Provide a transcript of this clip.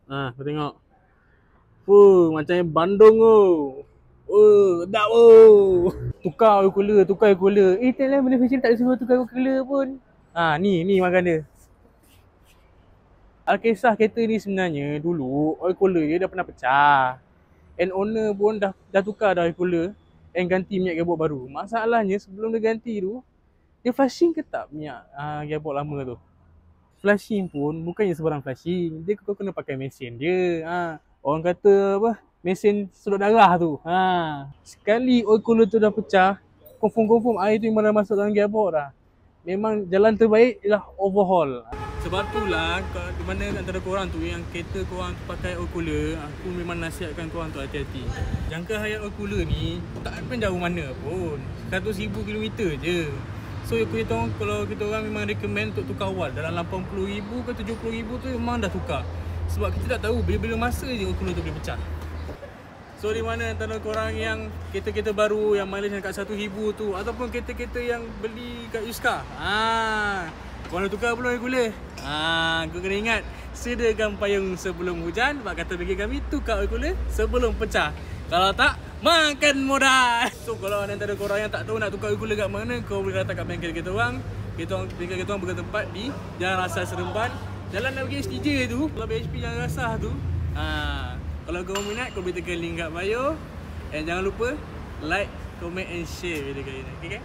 Kau tengok. Macam Bandung tu. Sedap tu. Tukar oil cooler. Tak lah manufacturer tak suruh tukar oil cooler pun. Ni makan dia. Kisah kereta ni sebenarnya dulu oil cooler dia dah pernah pecah. And owner pun dah tukar dah oil cooler and ganti minyak gearbox baru. Masalahnya sebelum dia ganti tu, dia flushing ke tak minyak gearbox lama tu? Flushing pun bukannya sebarang flushing. Dia kau kena pakai mesin dia. Orang kata apa? Mesin sedut darah tu. Sekali oil cooler tu dah pecah, confirm air tu memang dah masuk dalam gearbox dah. Memang jalan terbaik ialah overhaul. Sebab tu lah, di mana antara korang tu yang kereta korang tu pakai oil cooler, aku memang nasihatkan korang tu hati-hati. Jangka hayat oil cooler ni tak pun jauh mana pun, 100,000 km je. So kalau kita orang memang recommend untuk tukar awal dalam 80,000 ke 70,000 tu memang dah tukar. Sebab kita tak tahu bila masa je oil cooler tu boleh pecah. So di mana antara korang yang kereta-kereta baru yang mileage dekat 1,000 tu, ataupun kereta-kereta yang beli kat Yuska, korang dah tukar belum oil cooler? Kau kena ingat, sediakan payung sebelum hujan. Sebab kata bagi kami, tukar oil cooler sebelum pecah. Kalau tak, makan modal. So kalau antara korang yang tak tahu nak tukar oil cooler kat mana, kau boleh datang kat bengkel kita orang. Bengkel kita orang bertempat di Jalan Rasah Seremban, Jalan nak pergi STJ tu, kalau BHP Jalan Rasah tu. Kalau kau minat, kau boleh tekan link kat bio. And jangan lupa like, comment and share video kali ni. Okay?